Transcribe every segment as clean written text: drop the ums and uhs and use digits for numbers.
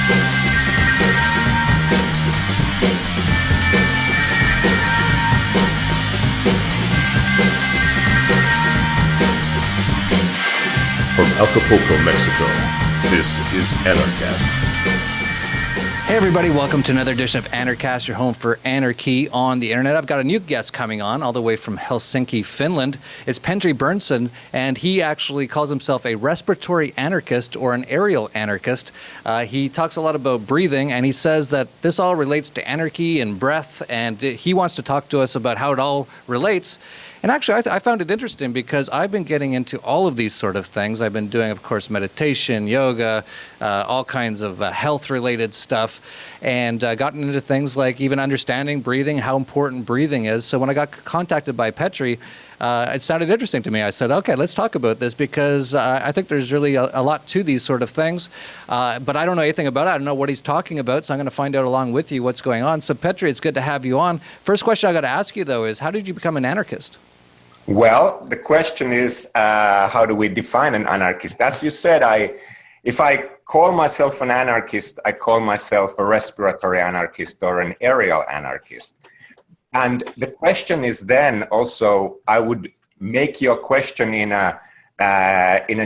From Acapulco, Mexico, this is Anarchast. Hey everybody, welcome to another edition of Anarchast, your home for anarchy on the internet. I've got a new guest coming on all the way from Helsinki, Finland. It's Petri Berndtson, and he actually calls himself a respiratory anarchist or an aerial anarchist. He talks a lot about breathing, and he says that this all relates to anarchy and breath, and he wants to talk to us about how it all relates. And actually, I found it interesting because I've been getting into all of these sort of things. I've been doing, of course, meditation, yoga, all kinds of health-related stuff, and gotten into things like even understanding breathing, how important breathing is. So when I got contacted by Petri, it sounded interesting to me. I said, okay, let's talk about this because I think there's really a lot to these sort of things. But I don't know anything about it. I don't know what he's talking about, so I'm going to find out along with you what's going on. So Petri, it's good to have you on. First question I got to ask you, though, is how did you become an anarchist? Well, the question is, how do we define an anarchist? As you said, if I call myself an anarchist, I call myself a respiratory anarchist or an aerial anarchist. And the question is then also, I would make your question in a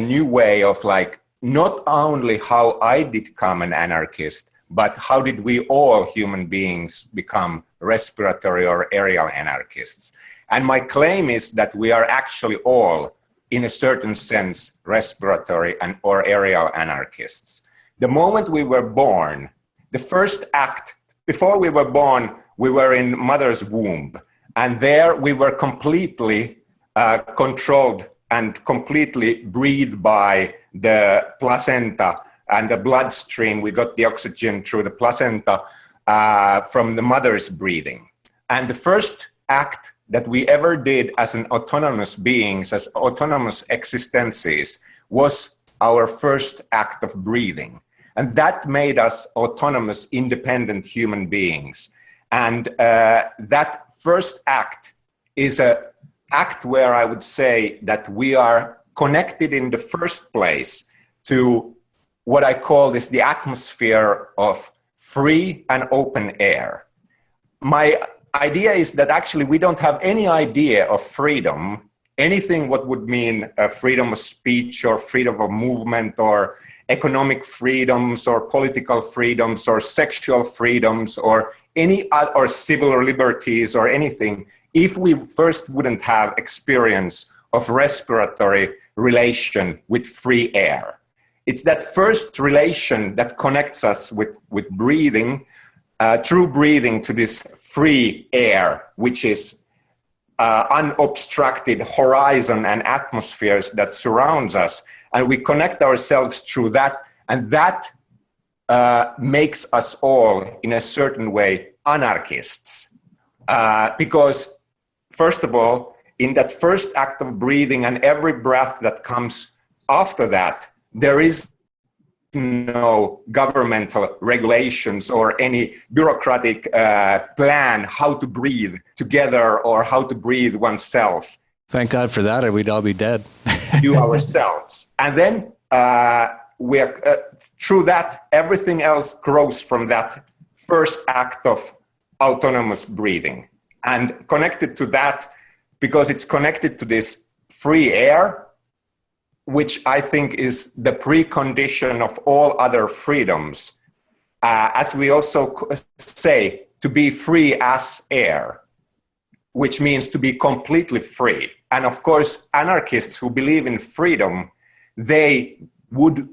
new way of like, not only how I did become an anarchist, but how did we all human beings become respiratory or aerial anarchists? And my claim is that we are actually all, in a certain sense, respiratory or aerial anarchists. The moment we were born, the first act, before we were born, we were in mother's womb. And there we were completely controlled and completely breathed by the placenta and the bloodstream. We got the oxygen through the placenta from the mother's breathing. And the first act that we ever did as an autonomous beings, as autonomous existences, was our first act of breathing. And that made us autonomous, independent human beings. And that first act is an act where I would say that we are connected in the first place to what I call this the atmosphere of free and open air. My idea is that actually we don't have any idea of freedom, anything what would mean freedom of speech or freedom of movement or economic freedoms or political freedoms or sexual freedoms or any other, or civil liberties or anything, if we first wouldn't have experience of respiratory relation with free air. It's that first relation that connects us with breathing, through breathing to this free air, which is unobstructed horizon and atmospheres that surrounds us. And we connect ourselves through that, and that makes us all, in a certain way, anarchists. Because, first of all, in that first act of breathing and every breath that comes after that, there is no governmental regulations or any bureaucratic plan how to breathe together or how to breathe oneself. Thank God for that, or we'd all be dead. Do ourselves. And then we are, through that, everything else grows from that first act of autonomous breathing. And connected to that, because it's connected to this free air, which I think is the precondition of all other freedoms. As we also say, to be free as air, which means to be completely free. And of course, anarchists who believe in freedom, they would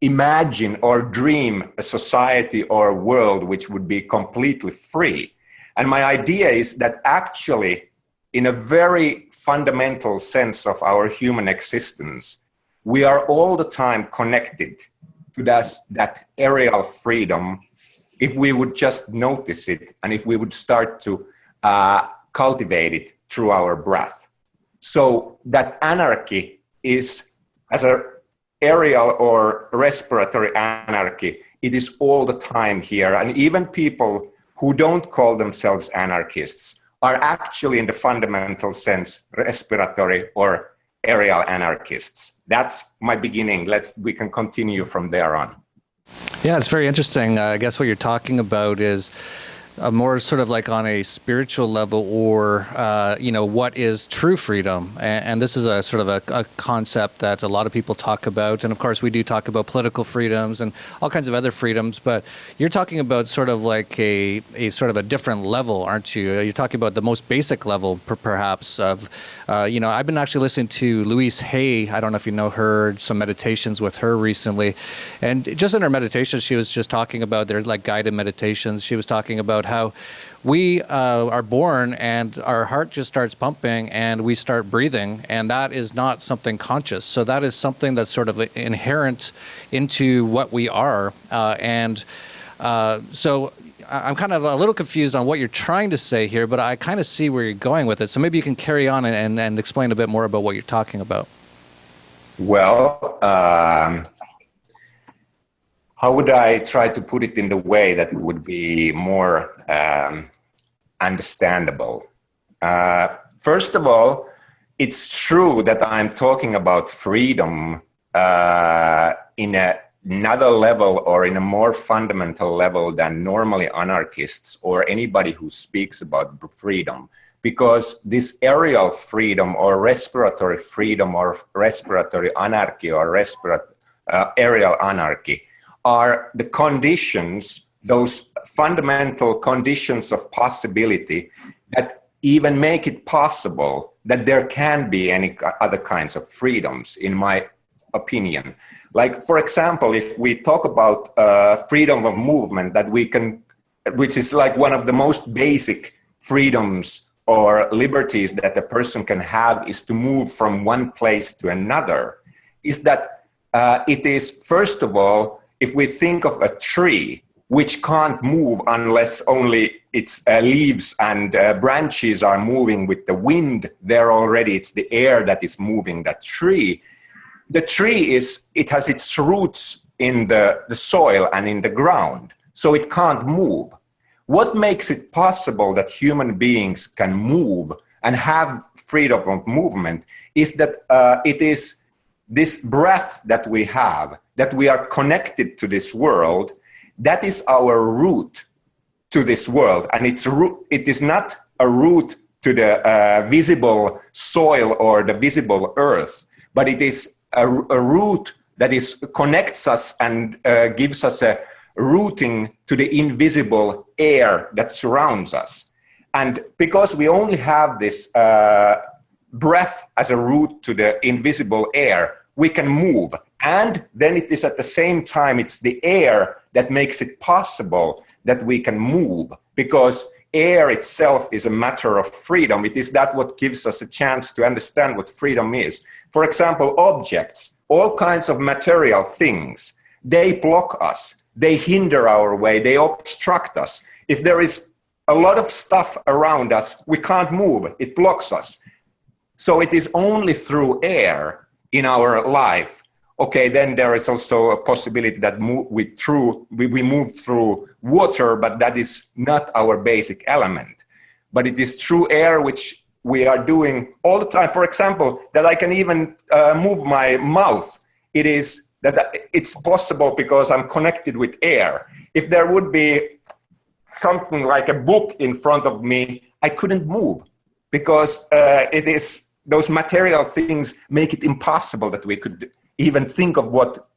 imagine or dream a society or a world which would be completely free. And my idea is that actually, in a very fundamental sense of our human existence, we are all the time connected to that aerial freedom if we would just notice it and if we would start to cultivate it through our breath. So that anarchy is, as an aerial or respiratory anarchy, it is all the time here. And even people who don't call themselves anarchists are actually, in the fundamental sense, respiratory or aerial anarchists. That's my beginning. We can continue from there on. Yeah, it's very interesting. I guess what you're talking about is more sort of like on a spiritual level, or what is true freedom, and this is a sort of a concept that a lot of people talk about, and of course we do talk about political freedoms and all kinds of other freedoms, but you're talking about sort of like a sort of a different level, aren't you? You're talking about the most basic level, perhaps, of I've been actually listening to Louise Hay. I don't know if you know her, some meditations with her recently, and just in her meditations she was just talking about, they're like guided meditations. She was talking about how we are born and our heart just starts pumping and we start breathing, and that is not something conscious. So that is something that's sort of inherent into what we are. So I'm kind of a little confused on what you're trying to say here, but I kind of see where you're going with it. So maybe you can carry on and explain a bit more about what you're talking about. Well, how would I try to put it in the way that it would be more understandable? First of all, it's true that I'm talking about freedom in another level, or in a more fundamental level than normally anarchists or anybody who speaks about freedom. Because this aerial freedom or respiratory freedom or respiratory anarchy or aerial anarchy are the conditions, those fundamental conditions of possibility that even make it possible that there can be any other kinds of freedoms, in my opinion. Like, for example, if we talk about freedom of movement, that we can, which is like one of the most basic freedoms or liberties that a person can have, is to move from one place to another, is that it is, first of all, if we think of a tree which can't move unless only its leaves and branches are moving with the wind, there already it's the air that is moving that tree. The tree it has its roots in the soil and in the ground, so it can't move. What makes it possible that human beings can move and have freedom of movement is that it is this breath that we have, that we are connected to this world, that is our root to this world. And it is not a root to the visible soil or the visible earth, but it is a root that connects us and gives us a rooting to the invisible air that surrounds us. And because we only have this breath as a root to the invisible air, we can move. And then it is at the same time, it's the air that makes it possible that we can move, because air itself is a matter of freedom. It is that what gives us a chance to understand what freedom is. For example, objects, all kinds of material things, they block us, they hinder our way, they obstruct us. If there is a lot of stuff around us, we can't move, it blocks us. So it is only through air in our life. Okay, then there is also a possibility that we move through water, but that is not our basic element. But it is through air, which we are doing all the time. For example, that I can even move my mouth. It is that it's possible because I'm connected with air. If there would be something like a book in front of me, I couldn't move, because it is those material things make it impossible that we could even think of what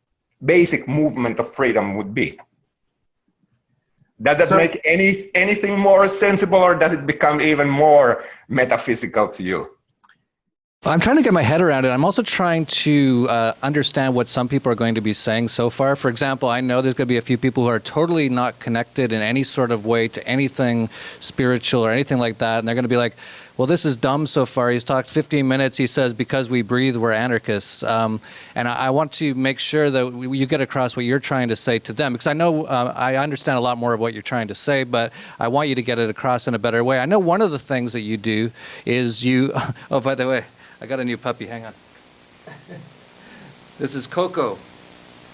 basic movement of freedom would be. Does that make anything more sensible, or does it become even more metaphysical to you? I'm trying to get my head around it. I'm also trying to understand what some people are going to be saying so far. For example, I know there's going to be a few people who are totally not connected in any sort of way to anything spiritual or anything like that. And they're going to be like, well, this is dumb so far. He's talked 15 minutes. He says, because we breathe, we're anarchists. And I want to make sure that you get across what you're trying to say to them, because I know I understand a lot more of what you're trying to say, but I want you to get it across in a better way. I know one of the things that you do is oh, by the way, I got a new puppy. Hang on. This is Coco.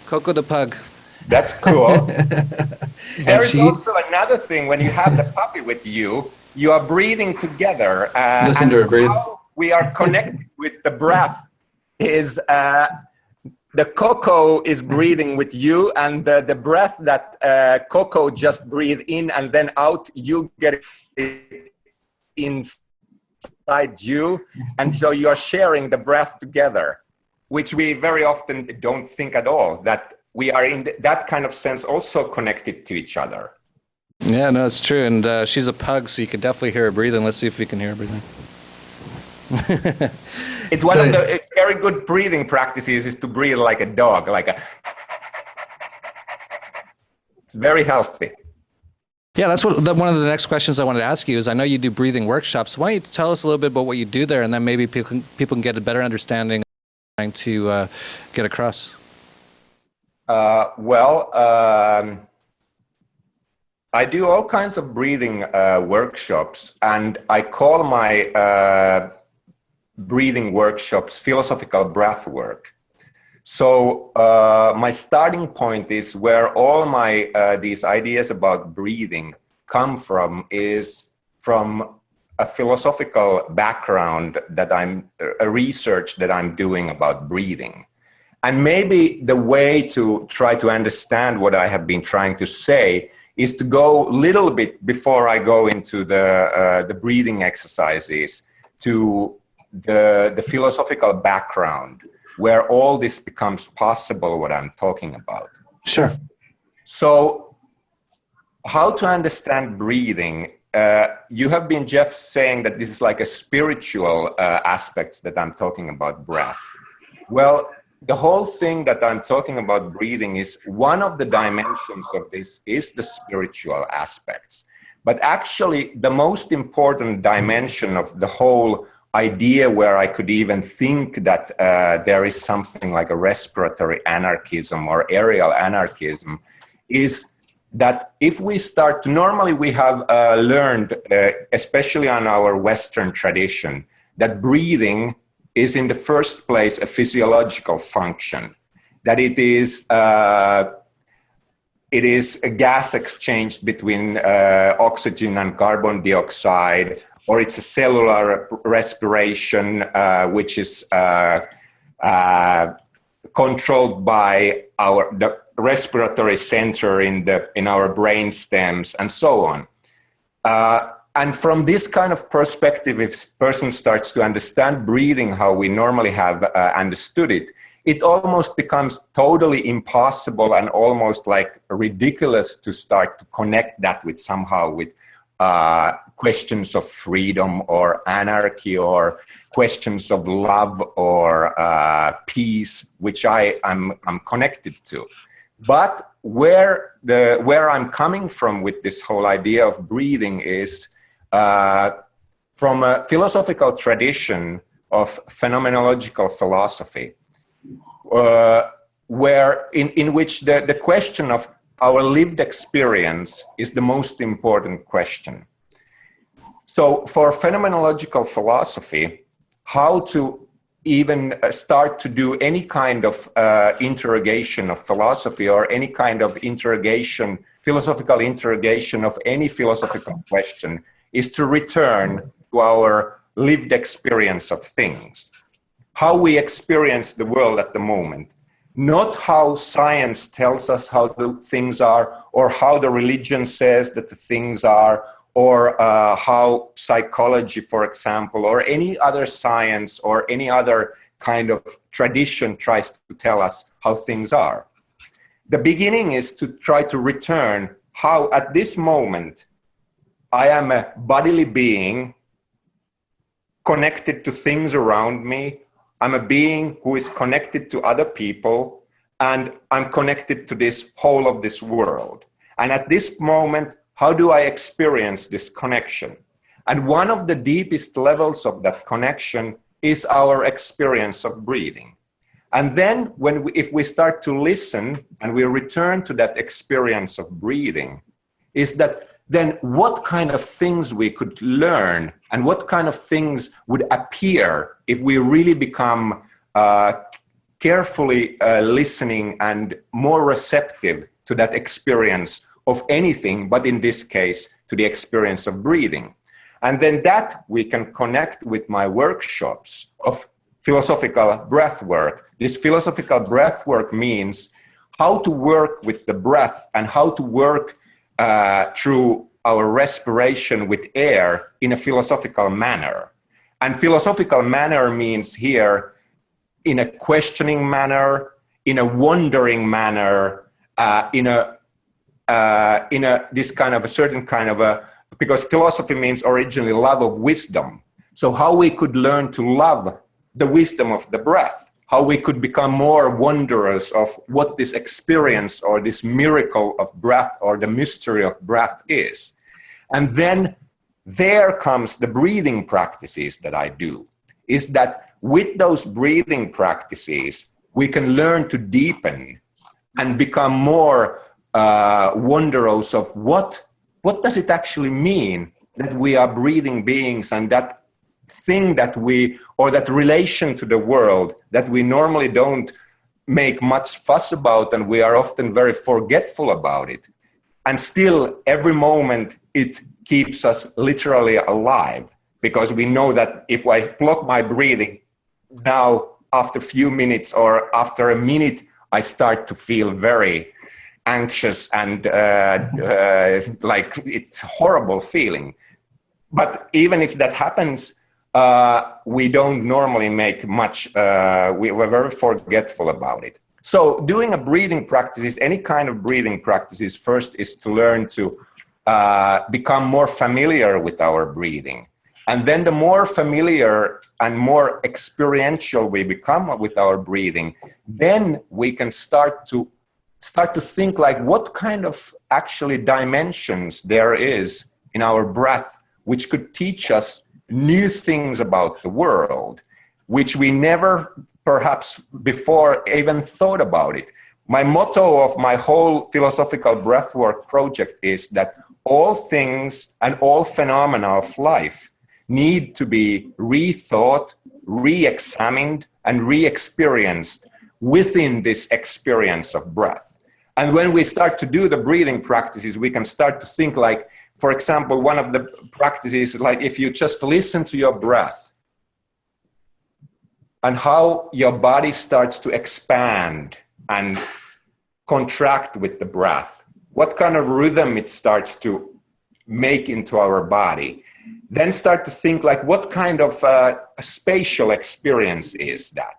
Coco the pug. That's cool. There is also another thing. When you have the puppy with you, you are breathing together. Listen to her breathe. How we are connected with the breath is the cocoa is breathing with you, and the breath that cocoa just breathe in and then out, you get it inside you, and so you're sharing the breath together, which we very often don't think at all, that we are in that kind of sense also connected to each other. Yeah, no, it's true. And she's a pug, so you can definitely hear her breathing. Let's see if we can hear her breathing. It's one of the very good breathing practices is to breathe like a dog, it's very healthy. Yeah, that's one of the next questions I wanted to ask you is, I know you do breathing workshops. Why don't you tell us a little bit about what you do there, and then maybe people can get a better understanding of what you're trying to get across. I do all kinds of breathing workshops, and I call my breathing workshops philosophical breath work. So my starting point is where all my these ideas about breathing come from, is from a philosophical background that a research that I'm doing about breathing. And maybe the way to try to understand what I have been trying to say is to go a little bit, before I go into the breathing exercises, to the philosophical background where all this becomes possible, what I'm talking about. Sure. So how to understand breathing? You have been, Jeff, saying that this is like a spiritual aspects that I'm talking about breath. Well, the whole thing that I'm talking about breathing is one of the dimensions of this is the spiritual aspects. But actually, the most important dimension of the whole idea, where I could even think that there is something like a respiratory anarchism or aerial anarchism, is that if we start to, normally we have learned, especially on our Western tradition, that breathing is in the first place a physiological function, that it is a gas exchange between oxygen and carbon dioxide, or it's a cellular respiration, which is controlled by the respiratory center in our brain stems, and so on. And from this kind of perspective, if a person starts to understand breathing how we normally have understood it, it almost becomes totally impossible and almost like ridiculous to start to connect that with somehow with questions of freedom or anarchy or questions of love or peace, which I'm connected to. But where I'm coming from with this whole idea of breathing is from a philosophical tradition of phenomenological philosophy, where in which the question of our lived experience is the most important question. So for phenomenological philosophy, how to even start to do any kind of interrogation of philosophy or any kind of interrogation, philosophical interrogation of any philosophical question, is to return to our lived experience of things, how we experience the world at the moment, not how science tells us how the things are, or how the religion says that the things are, or how psychology, for example, or any other science or any other kind of tradition tries to tell us how things are. The beginning is to try to return how at this moment I am a bodily being connected to things around me. I'm a being who is connected to other people, and I'm connected to this whole of this world. And at this moment, how do I experience this connection? And one of the deepest levels of that connection is our experience of breathing. And then if we start to listen and we return to that experience of breathing, is that then what kind of things we could learn and what kind of things would appear if we really become carefully listening and more receptive to that experience of anything, but in this case, to the experience of breathing. And then that we can connect with my workshops of philosophical breath work. This philosophical breath work means how to work with the breath and how to work through our respiration with air in a philosophical manner. And philosophical manner means here in a questioning manner, in a wondering manner, in a this kind of a certain kind of a, because philosophy means originally love of wisdom. So how we could learn to love the wisdom of the breath, how we could become more wondrous of what this experience or this miracle of breath or the mystery of breath is. And then there comes the breathing practices that I do, is that with those breathing practices, we can learn to deepen and become more wondrous of what does it actually mean that we are breathing beings, and that thing that we, or that relation to the world that we normally don't make much fuss about, and we are often very forgetful about it. And still, every moment, it keeps us literally alive, because we know that if I block my breathing, now after a few minutes or after a minute, I start to feel very anxious and like it's a horrible feeling. But even if that happens, we don't normally make much, we're very forgetful about it. So doing a breathing practice, any kind of breathing practices, first is to learn to become more familiar with our breathing. And then the more familiar and more experiential we become with our breathing, then we can start to think like what kind of actually dimensions there is in our breath, which could teach us new things about the world, which we never perhaps before even thought about it. My motto of my whole philosophical breathwork project is that all things and all phenomena of life need to be rethought, re-examined, and re-experienced within this experience of breath. And when we start to do the breathing practices, we can start to think like, for example, one of the practices is like if you just listen to your breath and how your body starts to expand and contract with the breath, what kind of rhythm it starts to make into our body. Then start to think like what kind of spatial experience is that?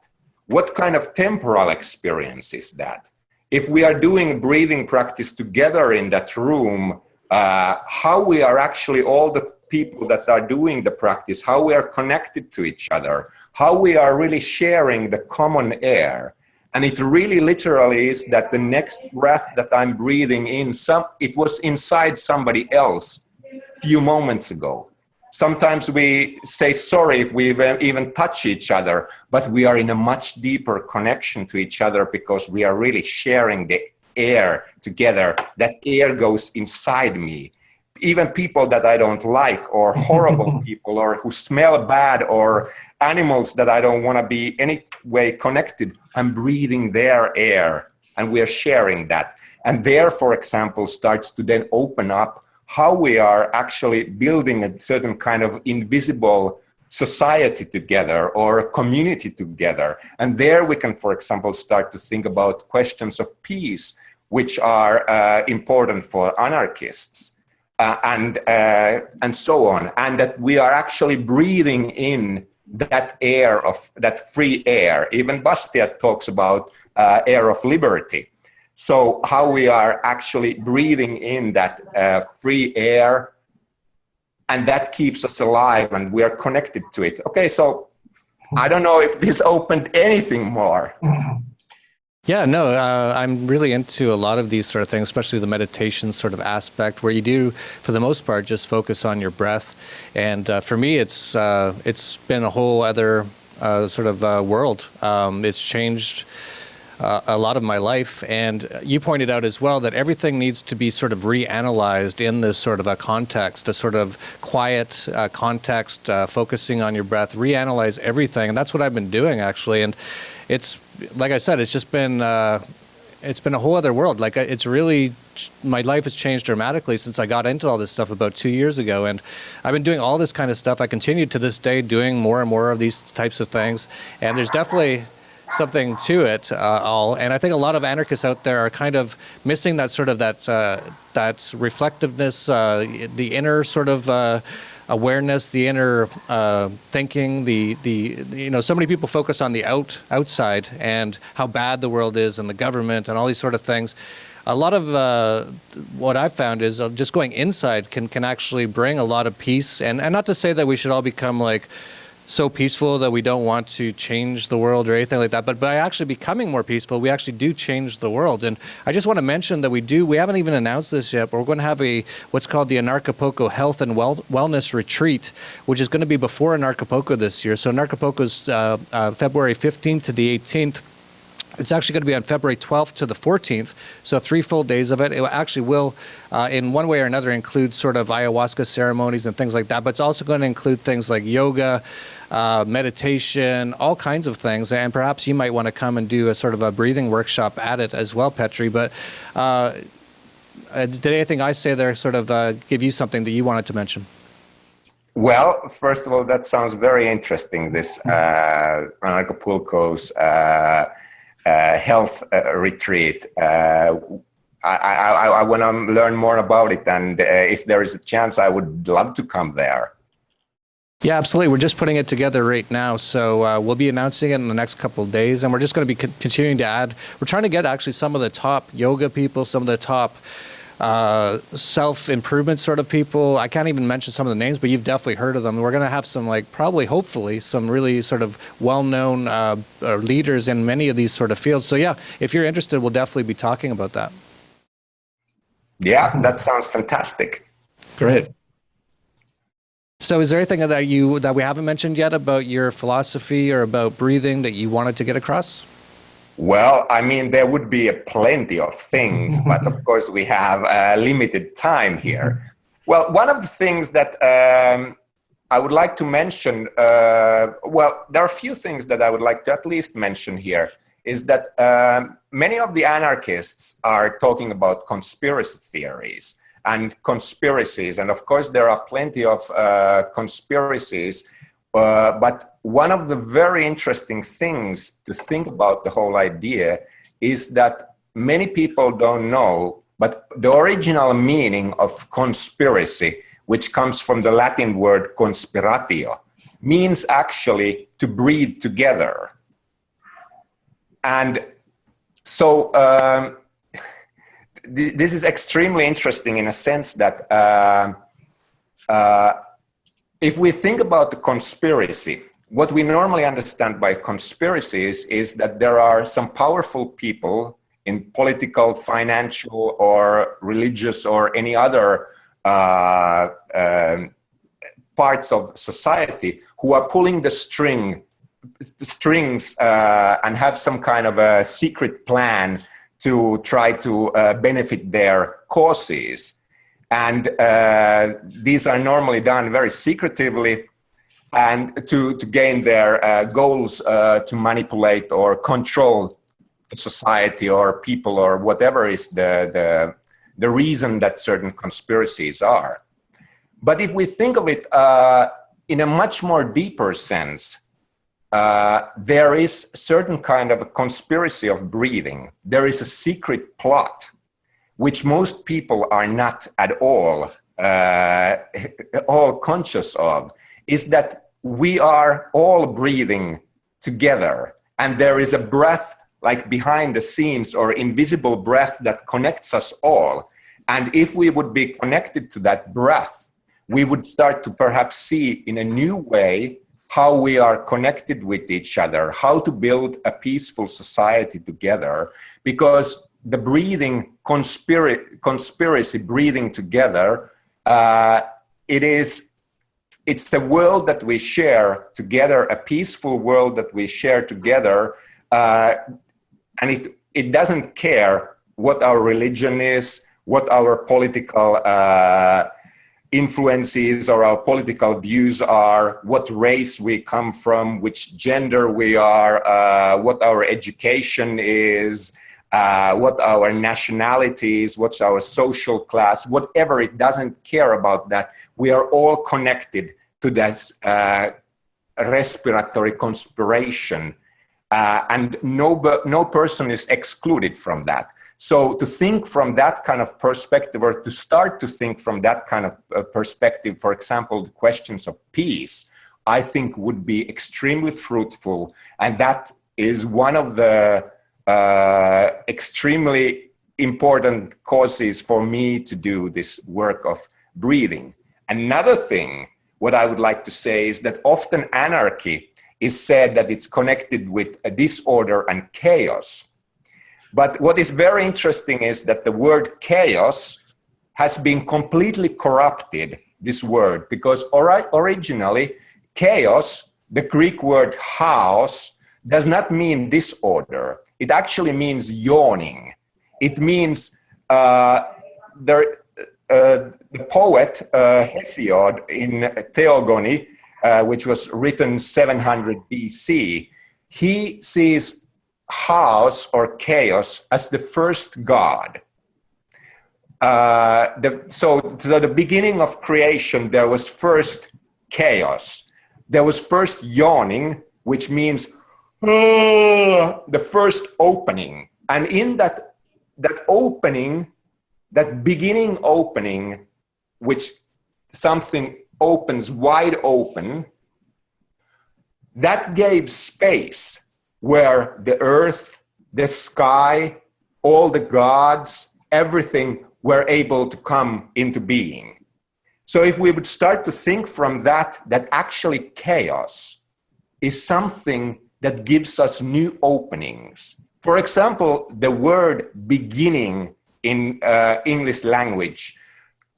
What kind of temporal experience is that? If we are doing breathing practice together in that room, how we are actually all the people that are doing the practice, how we are connected to each other, how we are really sharing the common air. And it really literally is that the next breath that I'm breathing in, it was inside somebody else a few moments ago. Sometimes we say sorry if we even touch each other, but we are in a much deeper connection to each other because we are really sharing the air together. That air goes inside me. Even people that I don't like, or horrible people, or who smell bad, or animals that I don't want to be any way connected, I'm breathing their air and we are sharing that. And there, for example, starts to then open up how we are actually building a certain kind of invisible society together or a community together. And there we can, for example, start to think about questions of peace, which are important for anarchists and so on. And that we are actually breathing in that air of that free air. Even Bastiat talks about air of liberty. So how we are actually breathing in that free air, and that keeps us alive and we are connected to it. Okay, so I don't know if this opened anything more. Yeah, no, I'm really into a lot of these sort of things, especially the meditation sort of aspect where you do, for the most part, just focus on your breath. And for me, it's been a whole other sort of world. It's changed a lot of my life. And you pointed out as well that everything needs to be sort of reanalyzed in this sort of a context, a sort of quiet context, focusing on your breath, reanalyze everything. And that's what I've been doing, actually. And it's, like I said, it's just been it's been a whole other world. Like it's really, my life has changed dramatically since I got into all this stuff about 2 years ago. And I've been doing all this kind of stuff. I continue to this day doing more and more of these types of things. And there's definitely something to it all. And I think a lot of anarchists out there are kind of missing that sort of that reflectiveness, the inner sort of awareness, the inner thinking, so many people focus on the outside and how bad the world is and the government and all these sort of things. A lot of what I've found is just going inside can actually bring a lot of peace. And not to say that we should all become like so peaceful that we don't want to change the world or anything like that, but by actually becoming more peaceful, we actually do change the world. And I just want to mention that we haven't even announced this yet, but we're going to have what's called the Anarchapulco Health and Wellness Retreat, which is going to be before Anarchapulco this year. So Anarchapulco is February 15th to the 18th. It's actually going to be on February 12th to the 14th, so 3 full days of it. It actually will, in one way or another, include sort of ayahuasca ceremonies and things like that, but it's also going to include things like yoga, meditation, all kinds of things, and perhaps you might want to come and do a sort of a breathing workshop at it as well, Petri. But did anything I say there sort of give you something that you wanted to mention? Well, first of all, that sounds very interesting, this Anarchapulco's health retreat. I want to learn more about it, and if there is a chance, I would love to come there. Yeah, absolutely. We're just putting it together right now, so we'll be announcing it in the next couple of days, and we're just going to be continuing to add. We're trying to get actually some of the top yoga people, some of the top self-improvement sort of people. I can't even mention some of the names, but you've definitely heard of them. We're going to have some, hopefully, some really sort of well-known leaders in many of these sort of fields. So yeah, if you're interested, we'll definitely be talking about that. Yeah, that sounds fantastic. Great. So is there anything that we haven't mentioned yet about your philosophy or about breathing that you wanted to get across? Well, I mean, there would be plenty of things, but of course we have limited time here. Well, one of the things that I would like to mention, there are a few things that I would like to at least mention here, is that many of the anarchists are talking about conspiracy theories and conspiracies. And of course, there are plenty of conspiracies, but one of the very interesting things to think about the whole idea is that many people don't know, but the original meaning of conspiracy, which comes from the Latin word conspiratio, means actually to breathe together. And so this is extremely interesting in a sense that if we think about the conspiracy, what we normally understand by conspiracies is that there are some powerful people in political, financial, or religious, or any other parts of society who are pulling the strings and have some kind of a secret plan to try to benefit their causes. And these are normally done very secretively and to gain their goals, to manipulate or control society or people or whatever is the reason that certain conspiracies are. But if we think of it in a much more deeper sense, there is certain kind of a conspiracy of breathing. There is a secret plot, which most people are not at all conscious of, is that we are all breathing together, and there is a breath like behind the scenes or invisible breath that connects us all. And if we would be connected to that breath, we would start to perhaps see in a new way how we are connected with each other, how to build a peaceful society together, because the breathing conspiracy breathing together, it's the world that we share together, a peaceful world that we share together, and it doesn't care what our religion is, what our political influences or our political views are, what race we come from, which gender we are, what our education is, what our nationality is, what's our social class, whatever, it doesn't care about that. We are all connected to this respiratory conspiration, and no person is excluded from that. So to think from that kind of perspective, or to start to think from that kind of perspective, for example, the questions of peace, I think would be extremely fruitful. And that is one of the extremely important causes for me to do this work of breathing. Another thing, what I would like to say is that often anarchy is said that it's connected with a disorder and chaos. But what is very interesting is that the word chaos has been completely corrupted, this word, because originally chaos, the Greek word chaos, does not mean disorder. It actually means yawning. It means the poet Hesiod in Theogony, which was written 700 BC, he sees chaos or chaos as the first god. So to the beginning of creation, there was first chaos. There was first yawning, which means the first opening. And in that opening, that beginning opening, which something opens wide open, that gave space where the earth, the sky, all the gods, everything were able to come into being. So if we would start to think from that actually chaos is something that gives us new openings. For example, the word beginning in English language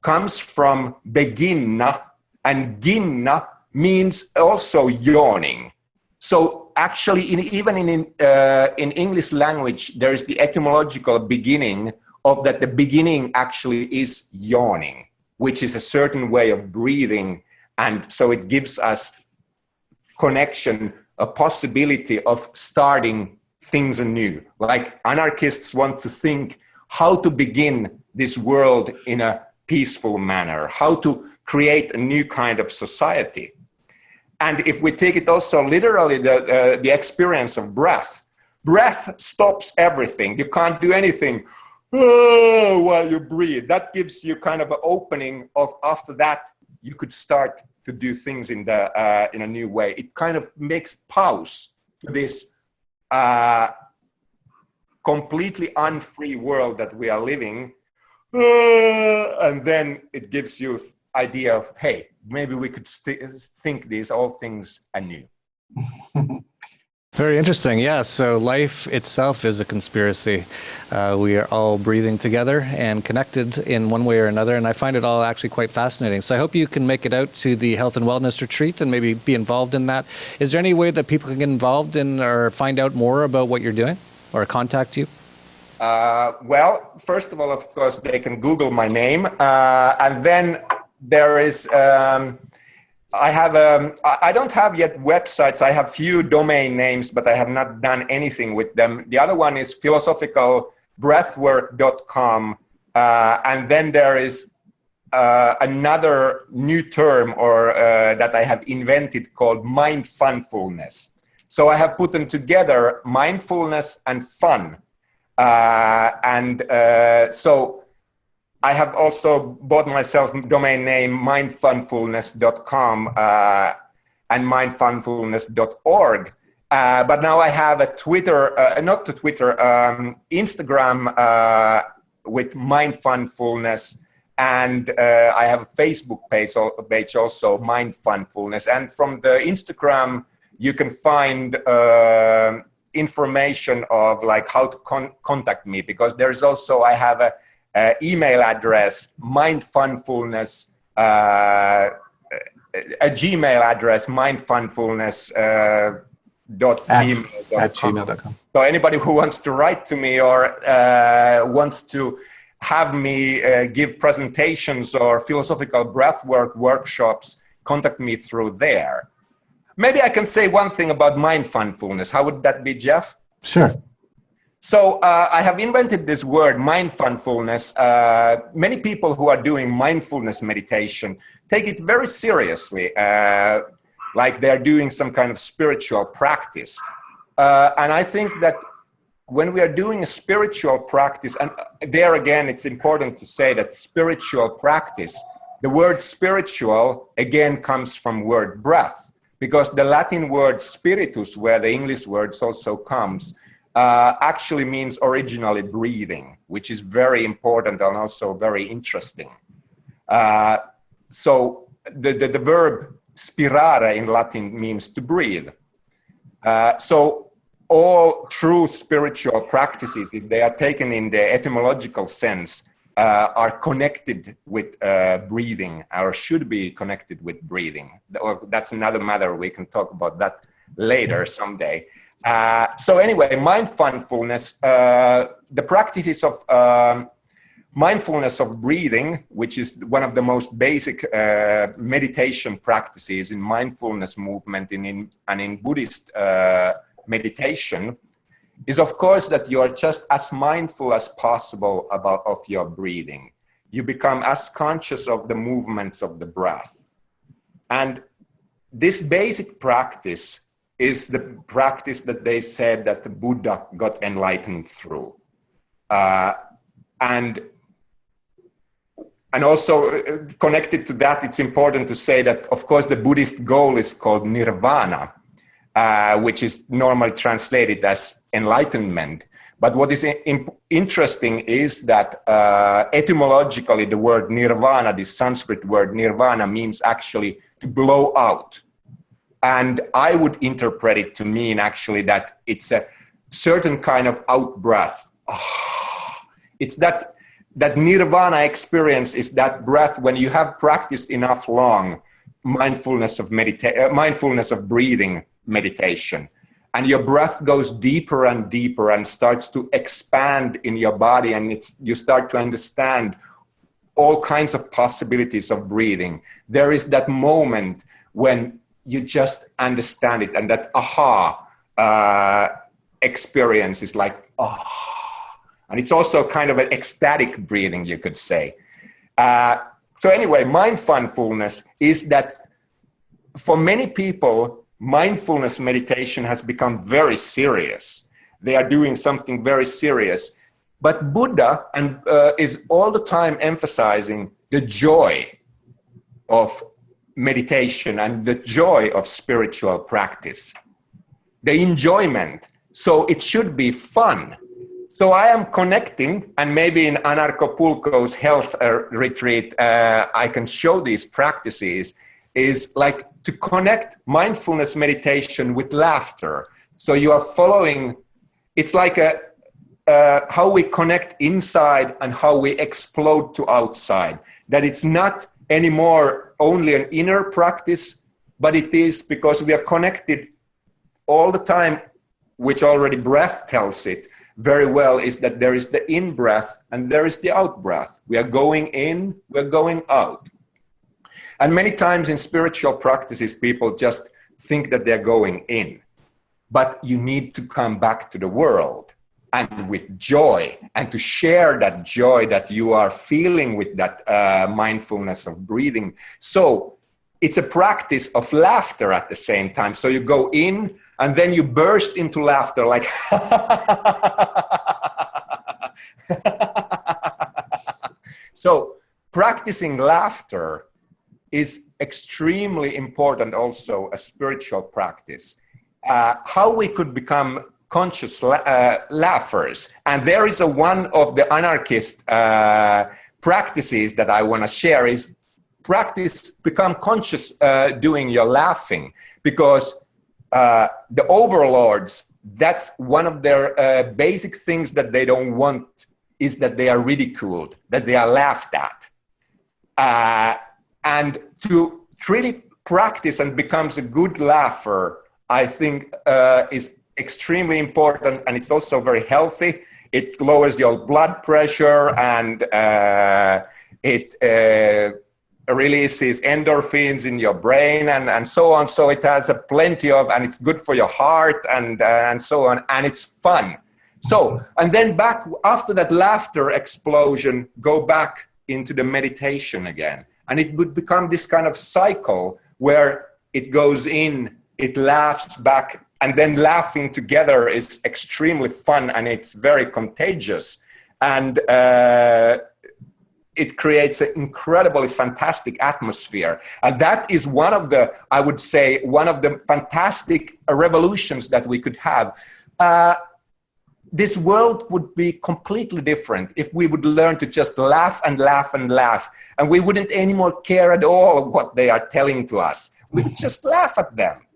comes from beginna, and ginna means also yawning. So actually, even in English language, there is the etymological beginning of that. The beginning actually is yawning, which is a certain way of breathing. And so it gives us connection, a possibility of starting things anew. Like anarchists want to think how to begin this world in a peaceful manner, how to create a new kind of society. And if we take it also literally, the experience of breath stops everything. You can't do anything while you breathe. That gives you kind of an opening of, after that, you could start to do things in a new way. It kind of makes pause to this completely unfree world that we are living. And then it gives you idea of, hey, maybe we could think these all things anew. Very interesting. Yeah. So life itself is a conspiracy. We are all breathing together and connected in one way or another. And I find it all actually quite fascinating. So I hope you can make it out to the health and wellness retreat and maybe be involved in that. Is there any way that people can get involved in or find out more about what you're doing or contact you? Well, first of all, of course, they can Google my name. And then there is, I don't have yet websites. I have few domain names, but I have not done anything with them. The other one is philosophicalbreathwork.com. And then there is another new term that I have invented called mindfulness. So I have put them together, mindfulness and fun. So I have also bought myself a domain name mindfulness.com and mindfulness.org. But now I have a Twitter, Instagram with mindfulness, and I have a Facebook page also, mindfulness. And from the Instagram, you can find information of like how to contact me, because there's also, I have a email address, mindfulness, a Gmail address, mindfulness.gmail.com. So anybody who wants to write to me or wants to have me give presentations or philosophical breathwork workshops, contact me through there. Maybe I can say one thing about mindfulness. How would that be, Jeff? Sure. So I have invented this word, mindfulness. Many people who are doing mindfulness meditation take it very seriously, like they're doing some kind of spiritual practice. And I think that when we are doing a spiritual practice, and there again, it's important to say that spiritual practice, the word spiritual again comes from word breath, because the Latin word spiritus, where the English word also comes, actually means originally breathing, which is very important and also very interesting. So the verb spirare in Latin means to breathe. So all true spiritual practices, if they are taken in the etymological sense, are connected with breathing, or should be connected with breathing. That's another matter. We can talk about that later someday. So anyway, mindfulness, the practices of mindfulness of breathing, which is one of the most basic meditation practices in mindfulness movement and in Buddhist meditation, is of course that you are just as mindful as possible of your breathing. You become as conscious of the movements of the breath. And this basic practice is the practice that they said that the Buddha got enlightened through. And also connected to that, it's important to say that, of course, the Buddhist goal is called nirvana, which is normally translated as enlightenment. But what is interesting is that etymologically the word nirvana, the Sanskrit word nirvana, means actually to blow out. And I would interpret it to mean actually that it's a certain kind of out breath. It's that nirvana experience is that breath when you have practiced enough long mindfulness of breathing meditation, and your breath goes deeper and deeper and starts to expand in your body, and you start to understand all kinds of possibilities of breathing. There is that moment when you just understand it, and that experience is like, and it's also kind of an ecstatic breathing, you could say. So anyway, mindfulness is that for many people, mindfulness meditation has become very serious. They are doing something very serious. But Buddha is all the time emphasizing the joy of meditation and the joy of spiritual practice, the enjoyment. So it should be fun. So I am connecting, and maybe in Anarchapulco's health retreat, I can show these practices, is like to connect mindfulness meditation with laughter. So you are following, it's like how we connect inside and how we explode to outside. That it's not anymore only an inner practice, but it is because we are connected all the time, which already breath tells it very well, is that there is the in breath and there is the out breath. We are going in, we're going out. And many times in spiritual practices, people just think that they're going in. But you need to come back to the world and with joy, and to share that joy that you are feeling with that mindfulness of breathing. So it's a practice of laughter at the same time. So you go in and then you burst into laughter like So practicing laughter is extremely important, also a spiritual practice. How we could become conscious laughers. And there is one of the anarchist practices that I want to share is become conscious doing your laughing, because the overlords, that's one of their basic things that they don't want, is that they are ridiculed, that they are laughed at. And to really practice and becomes a good laugher, I think is extremely important, and it's also very healthy. It lowers your blood pressure, and it releases endorphins in your brain, and so on. So it has a plenty of, and it's good for your heart, and so on. And it's fun. So, and then back after that laughter explosion, go back into the meditation again. And it would become this kind of cycle where it goes in, it laughs back, and then laughing together is extremely fun and it's very contagious. And it creates an incredibly fantastic atmosphere. And that is one of the, I would say, one of the fantastic revolutions that we could have. This world would be completely different if we would learn to just laugh and laugh and laugh. And we wouldn't anymore care at all what they are telling to us. We would just laugh at them.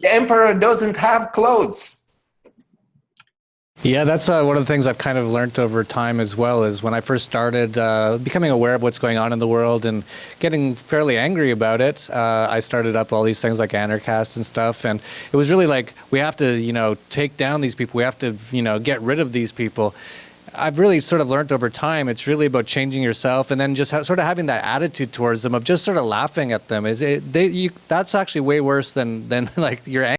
The emperor doesn't have clothes. Yeah, that's one of the things I've kind of learned over time as well, is when I first started becoming aware of what's going on in the world and getting fairly angry about it, I started up all these things like Anarchast and stuff, and it was really like, we have to, take down these people, we have to, get rid of these people. I've really sort of learned over time, it's really about changing yourself and then just sort of having that attitude towards them of just sort of laughing at them. That's actually way worse than like your anger.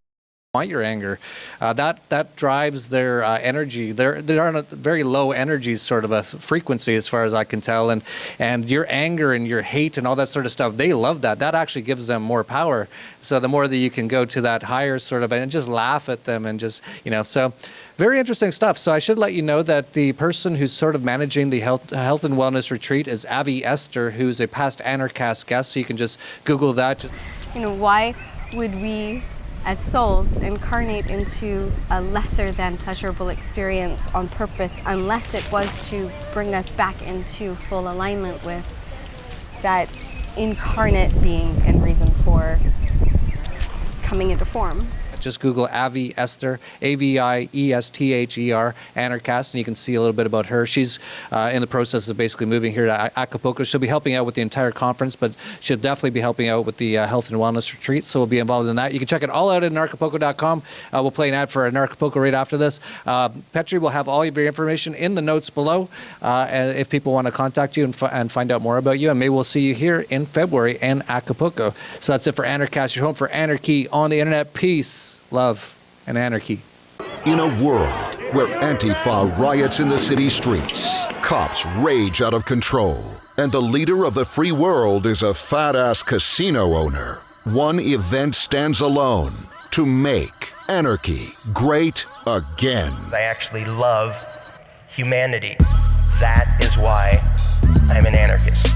Want your anger, that drives their energy. They're on a very low energy sort of a frequency, as far as I can tell, and your anger and your hate and all that sort of stuff, they love that. That actually gives them more power. So the more that you can go to that higher sort of and just laugh at them and just so very interesting stuff. So I should let you know that the person who's sort of managing the health and wellness retreat is Avi Esther, who's a past Anarchast guest. So you can just Google that. Why would we as souls incarnate into a lesser than pleasurable experience on purpose, unless it was to bring us back into full alignment with that incarnate being and reason for coming into form? Just Google Avi Esther, Aviesther, Anarchast, and you can see a little bit about her. She's in the process of basically moving here to Acapulco. She'll be helping out with the entire conference, but she'll definitely be helping out with the health and wellness retreat, so we'll be involved in that. You can check it all out at anarchapulco.com. We'll play an ad for Anarchapulco right after this. Petri will have all of your information in the notes below if people want to contact you and find out more about you, and maybe we'll see you here in February in Acapulco. So that's it for Anarchast, your home for anarchy on the internet. Peace, love, and anarchy. In a world where Antifa riots in the city streets, cops rage out of control, and the leader of the free world is a fat-ass casino owner, one event stands alone to make anarchy great again. I actually love humanity. That is why I'm an anarchist.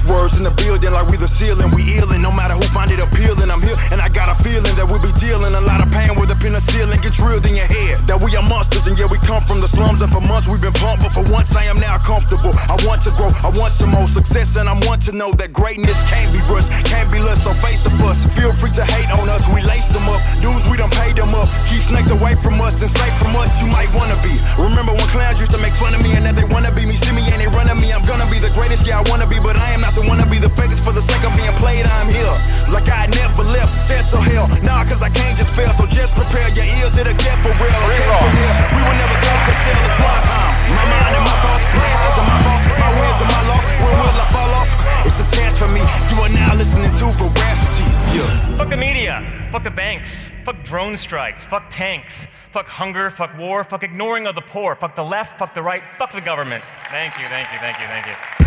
Words in the building like we the ceiling, we illin'. No matter who find it appealing, I'm here and I got a feeling that we'll be dealing a lot of pain with the penicillin get drilled in your head. That we are monsters and yeah, we come from the slums, and for months we've been pumped, but for once I am now comfortable. I want to grow, I want some more success, and I want to know that greatness can't be rushed, can't be lost, so face the fuss. Feel free to hate on us, we lace them up. Dudes, we done paid them up. Keep snakes away from us and safe from us, you might wanna be. Remember when clowns used to make fun of me and that they wanna be me, see me and they run at me. I'm gonna be the greatest, yeah I wanna be, but I am not the wanna be the fakest for the sake of being played. I'm here like I never left, said to hell. Nah, cause I can't just fail, so just prepare your ears, it'll get for real. Okay, from here, we will never take the sale, it's grind time. My mind and my thoughts, my highs and my faults, my wins and my loss. When will I fall off? It's a chance for me. You are now listening to Veracity. Yeah. Fuck the media, fuck the banks, fuck drone strikes, fuck tanks, fuck hunger, fuck war, fuck ignoring of the poor, fuck the left, fuck the right, fuck the government. Thank you, thank you, thank you, thank you.